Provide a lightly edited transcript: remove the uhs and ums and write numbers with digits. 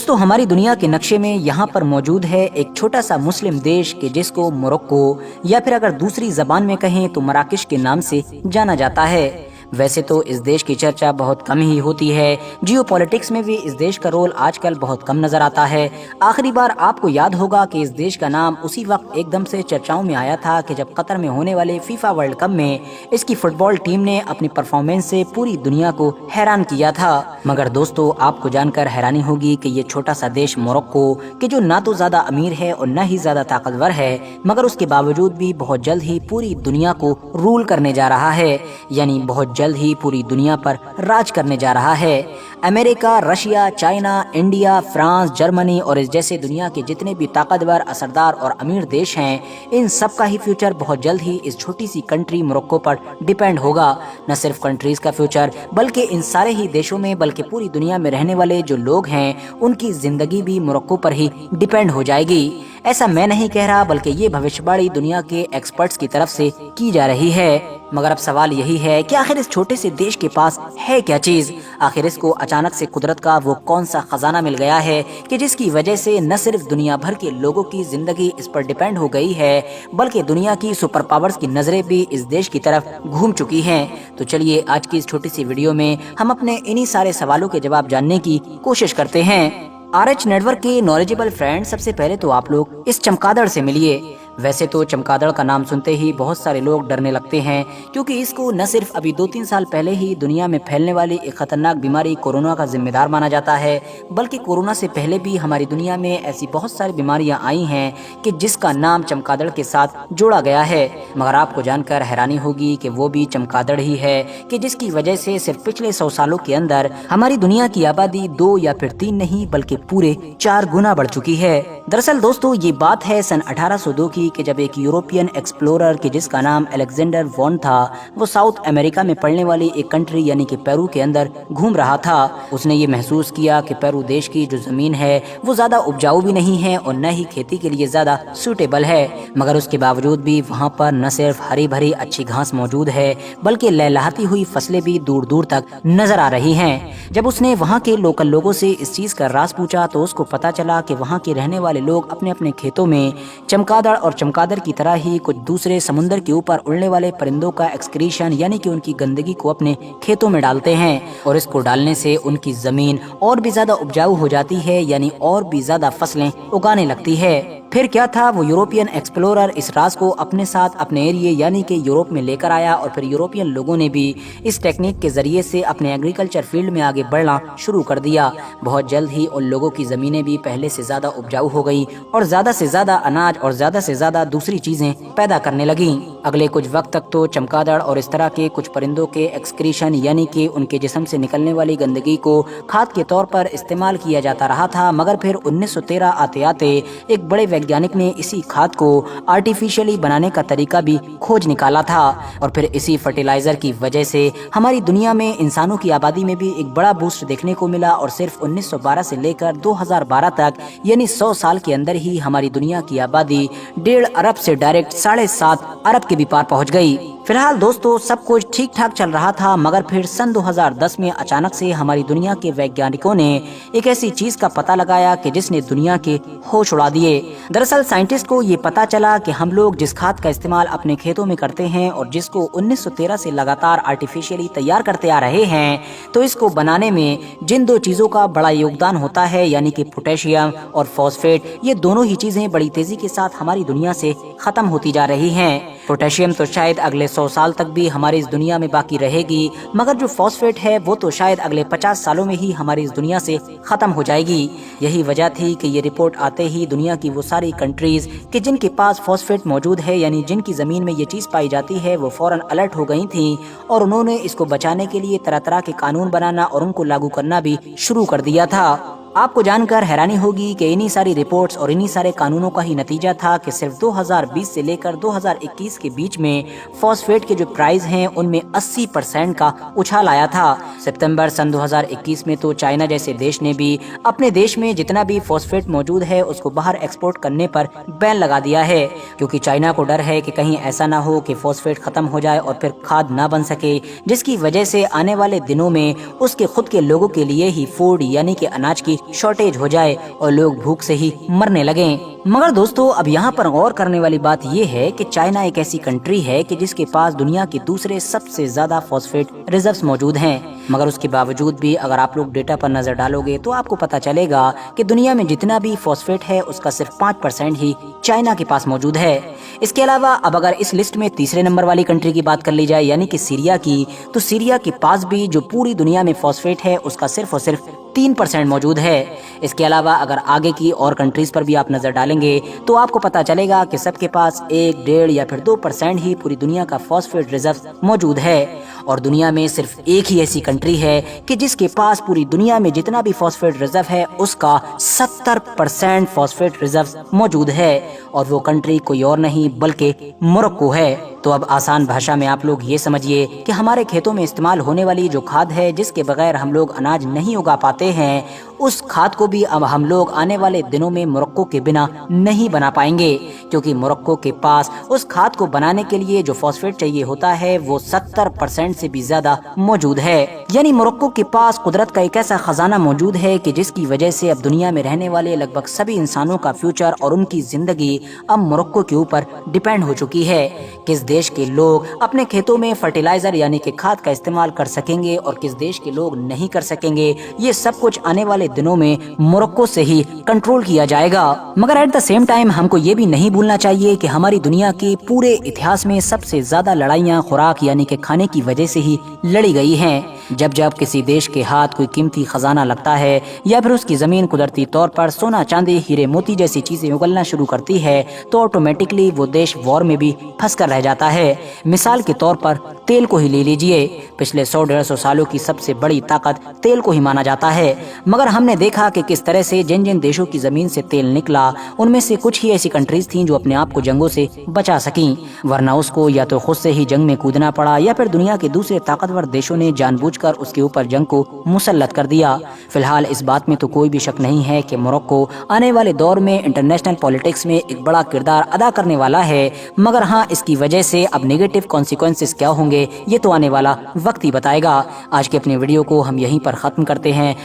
दोस्तों हमारी दुनिया के नक्शे में यहाँ पर मौजूद है एक छोटा सा मुस्लिम देश के जिसको मोरक्को या फिर अगर दूसरी जबान में कहें तो मराकश के नाम से जाना जाता है। वैसे तो इस देश की चर्चा बहुत कम ही होती है, जियो पॉलिटिक्स में भी इस देश का रोल आजकल बहुत कम नजर आता है। आखिरी बार आपको याद होगा कि इस देश का नाम उसी वक्त एकदम से चर्चाओं में आया था कि जब कतर में होने वाले फीफा वर्ल्ड कप में इसकी फुटबॉल टीम ने अपनी परफॉर्मेंस से पूरी दुनिया को हैरान किया था। मगर दोस्तों आपको जानकर हैरानी होगी कि ये छोटा सा देश मोरक्को कि जो ना तो ज्यादा अमीर है और न ही ज्यादा ताकतवर है, मगर उसके बावजूद भी बहुत जल्द ही पूरी दुनिया को रूल करने जा रहा है, यानी बहुत जल्द ही पूरी दुनिया पर राज करने जा रहा है। America, Russia, China, India, France, Germany और इस जैसे दुनिया के जितने भी ताकतवर, असरदार और अमीर देश हैं, इन सब का ही फ्यूचर बहुत जल्द ही इस छोटी सी कंट्री मोरक्को पर डिपेंड होगा। न सिर्फ कंट्रीज का फ्यूचर बल्कि इन सारे ही देशों में बल्कि पूरी दुनिया में रहने वाले जो लोग हैं उनकी जिंदगी भी मोरक्को पर ही डिपेंड हो जाएगी। ऐसा मैं नहीं कह रहा बल्कि ये भविष्यवाणी दुनिया के एक्सपर्ट्स की तरफ से की जा रही है। मगर अब सवाल यही है कि आखिर इस छोटे से देश के पास है क्या चीज? आखिर इसको अचानक से कुदरत का वो कौन सा खजाना मिल गया है कि जिसकी वजह से न सिर्फ दुनिया भर के लोगों की जिंदगी इस पर डिपेंड हो गई है बल्कि दुनिया की सुपर पावर्स की नजरें भी इस देश की तरफ घूम चुकी हैं। तो चलिए आज की इस छोटी सी वीडियो में हम अपने इन्हीं सारे सवालों के जवाब जानने की कोशिश करते हैं। RH नेटवर्क के नॉलेजेबल फ्रेंड, सबसे पहले तो आप लोग इस चमगादड़ से मिलिए। वैसे तो चमगादड़ का नाम सुनते ही बहुत सारे लोग डरने लगते हैं क्योंकि इसको न सिर्फ अभी 2-3 साल पहले ही दुनिया में फैलने वाली एक खतरनाक बीमारी कोरोना का जिम्मेदार माना जाता है, बल्कि कोरोना से पहले भी हमारी दुनिया में ऐसी बहुत सारी बीमारियां आई हैं कि जिसका नाम चमगादड़ के साथ जोड़ा गया है। मगर आपको जानकर हैरानी होगी कि वो भी चमगादड़ ही है कि जिसकी वजह से सिर्फ पिछले 100 सालों के अंदर हमारी दुनिया की आबादी 2 या फिर 3 नहीं बल्कि पूरे 4 गुना बढ़ चुकी है। दरअसल दोस्तों ये बात है सन 1802 की कि जब एक यूरोपियन एक्सप्लोरर के जिसका नाम अलेक्जेंडर वॉन था, वो साउथ अमेरिका में पड़ने वाली एक कंट्री यानी कि पेरू के अंदर घूम रहा था। उसने ये महसूस किया कि पेरू देश की जो जमीन है वो ज्यादा उपजाऊ भी नहीं है और न ही खेती के लिए ज्यादा सूटेबल है, मगर उसके बावजूद भी वहाँ पर न सिर्फ हरी भरी अच्छी घास मौजूद है बल्कि लहलहाती हुई फसलें भी दूर दूर तक नजर आ रही हैं। जब उसने वहाँ के लोकल लोगों से इस चीज का राज पूछा तो उसको पता चला कि वहाँ के रहने वाले लोग अपने अपने खेतों में चमगादड़ और चमगादड़ की तरह ही कुछ दूसरे समुद्र के ऊपर उड़ने वाले परिंदों का एक्सक्रीशन यानी कि उनकी गंदगी को अपने खेतों में डालते हैं और इसको डालने से उनकी जमीन और भी ज्यादा उपजाऊ हो जाती है, यानी और भी ज्यादा फसलें उगाने लगती है। फिर क्या था, वो यूरोपियन एक्सप्लोरर इस राज को अपने साथ अपने एरिया यानी कि यूरोप में लेकर आया और फिर यूरोपियन लोगों ने भी इस टेक्निक के जरिए से अपने एग्रीकल्चर फील्ड में आगे बढ़ना शुरू कर दिया। बहुत जल्द ही उन लोगों की जमीनें भी पहले से ज्यादा उपजाऊ हो गई और ज्यादा से ज्यादा अनाज और ज्यादा से ज्यादा दूसरी चीजें पैदा करने लगी। अगले कुछ वक्त तक तो चमगादड़ और इस तरह के कुछ परिंदों के एक्सक्रीशन यानी कि उनके जिस्म से निकलने वाली गंदगी को खाद के तौर पर इस्तेमाल किया जाता रहा था, मगर फिर 1913 आते आते एक बड़े वैज्ञानिक ने इसी खाद को आर्टिफिशियली बनाने का तरीका भी खोज निकाला था और फिर इसी फर्टिलाइजर की वजह से हमारी दुनिया में इंसानों की आबादी में भी एक बड़ा बूस्ट देखने को मिला और सिर्फ 1912 से लेकर 2012 तक यानी 100 साल के अंदर ही हमारी दुनिया की आबादी 1.5 अरब से डायरेक्ट 7.5 अरब के भी पार पहुंच गई। फिलहाल दोस्तों सब कुछ ठीक ठाक चल रहा था, मगर फिर सन 2010 में अचानक से हमारी दुनिया के वैज्ञानिकों ने एक ऐसी चीज का पता लगाया कि जिसने दुनिया के होश उड़ा दिए। दरअसल साइंटिस्ट को ये पता चला कि हम लोग जिस खाद का इस्तेमाल अपने खेतों में करते हैं और जिसको 1913 से लगातार आर्टिफिशियली तैयार करते आ रहे हैं, तो इसको बनाने में जिन 2 चीजों का बड़ा योगदान होता है यानी कि पोटेशियम और फॉस्फेट, ये दोनों ही चीजें बड़ी तेजी के साथ हमारी दुनिया से खत्म होती जा रही हैं। पोटेशियम तो शायद अगले 100 साल तक भी हमारी इस दुनिया में बाकी रहेगी, मगर जो फॉस्फेट है वो तो शायद अगले 50 सालों में ही हमारी इस दुनिया से खत्म हो जाएगी। यही वजह थी कि ये रिपोर्ट आते ही दुनिया की वो सारी कंट्रीज कि जिनके पास फॉस्फेट मौजूद है यानी जिनकी जमीन में ये चीज पाई जाती है वो फौरन अलर्ट हो गई थी और उन्होंने इसको बचाने के लिए तरह तरह के कानून बनाना और उनको लागू करना भी शुरू कर दिया था। आपको जानकर हैरानी होगी कि इन्हीं सारी रिपोर्ट्स और इन्हीं सारे कानूनों का ही नतीजा था कि सिर्फ 2020 से लेकर 2021 के बीच में फॉस्फेट के जो प्राइस हैं उनमें 80% का उछाल आया था। सितंबर सन 2021 में तो चाइना जैसे देश ने भी अपने देश में जितना भी फॉस्फेट मौजूद है उसको बाहर एक्सपोर्ट करने पर बैन लगा दिया है, क्योंकि चाइना को डर है कि कहीं ऐसा ना हो कि फॉस्फेट खत्म हो जाए और फिर खाद ना बन सके, जिसकी वजह से आने वाले दिनों में उसके खुद के लोगों के लिए ही फूड यानी कि अनाज की शॉर्टेज हो जाए और लोग भूख से ही मरने लगें। मगर दोस्तों, अब यहाँ पर गौर करने वाली बात ये है कि चाइना एक ऐसी कंट्री है कि जिसके पास दुनिया के दूसरे सबसे ज्यादा फॉस्फेट रिजर्व्स मौजूद हैं। मगर उसके बावजूद भी अगर आप लोग डेटा पर नजर डालोगे तो आपको पता चलेगा कि दुनिया में जितना भी फॉस्फेट है उसका सिर्फ 5% ही चाइना के पास मौजूद है। इसके अलावा अब अगर इस लिस्ट में तीसरे नंबर वाली कंट्री की बात कर ली जाए यानी कि सीरिया की, तो सीरिया के पास भी जो पूरी दुनिया में फॉस्फेट है उसका सिर्फ और सिर्फ 3% मौजूद है। इसके अलावा अगर आगे की और कंट्रीज पर भी आप नजर डालेंगे तो आपको पता चलेगा कि सबके पास 1, 1.5 या फिर 2% ही पूरी दुनिया का फॉस्फेट रिजर्व मौजूद है। और दुनिया में सिर्फ एक ही ऐसी कंट्री है कि जिसके पास पूरी दुनिया में जितना भी फॉस्फेट रिजर्व है उसका 70% फॉस्फेट रिजर्व मौजूद है, और वो कंट्री कोई और नहीं बल्कि मोरक्को है। तो अब आसान भाषा में आप लोग ये समझिए कि हमारे खेतों में इस्तेमाल होने वाली जो खाद है जिसके बगैर हम लोग अनाज नहीं उगा पाते हैं, उस खाद को भी अब हम लोग आने वाले दिनों में मोरक्को के बिना नहीं बना पाएंगे, क्योंकि मोरक्को के पास उस खाद को बनाने के लिए जो फॉस्फेट चाहिए होता है वो 70% से भी ज्यादा मौजूद है। यानी मोरक्को के पास कुदरत का एक ऐसा खजाना मौजूद है कि जिसकी वजह से अब दुनिया में रहने वाले लगभग सभी इंसानों का फ्यूचर और उनकी जिंदगी अब मोरक्को के ऊपर डिपेंड हो चुकी है। किस देश के लोग अपने खेतों में फर्टिलाइजर यानी कि खाद का इस्तेमाल कर सकेंगे और किस देश के लोग नहीं कर सकेंगे, ये सब कुछ आने वाले दिनों में मोरक्को से ही कंट्रोल किया जाएगा। मगर एट द सेम टाइम हमको ये भी नहीं भूलना चाहिए कि हमारी दुनिया के पूरे इतिहास में सबसे ज्यादा लड़ाइयाँ खुराक यानी कि खाने की वजह से ही लड़ी गई हैं। जब जब किसी देश के हाथ कोई कीमती खजाना लगता है या फिर उसकी जमीन कुदरती तौर पर सोना चांदी हीरे मोती जैसी चीजें उगलना शुरू करती है तो ऑटोमेटिकली वो देश वॉर में भी फंस कर रह जाता है। मिसाल के तौर पर तेल को ही ले लीजिए, पिछले 100-150 सालों की सबसे बड़ी ताकत तेल को ही माना जाता है। मगर हमने देखा कि किस तरह से जिन जिन देशों की जमीन से तेल निकला उनमें से कुछ ही ऐसी कंट्रीज थीं जो अपने आप को जंगों से बचा सकीं, वरना उसको या तो खुद से ही जंग में कूदना पड़ा या फिर दुनिया के दूसरे ताकतवर देशों ने जानबूझकर उसके ऊपर जंग को मुसल्लत कर दिया। फिलहाल इस बात में तो कोई भी शक नहीं है कि मोरक्को आने वाले दौर में इंटरनेशनल पॉलिटिक्स में एक बड़ा किरदार अदा करने वाला है। मगर हाँ, इसकी वजह से अब नेगेटिव कॉन्सिक्वेंसेस क्या होंगे ये तो आने वाला वक्त ही बताएगा। आज की अपनी वीडियो को हम यहीं पर खत्म करते हैं।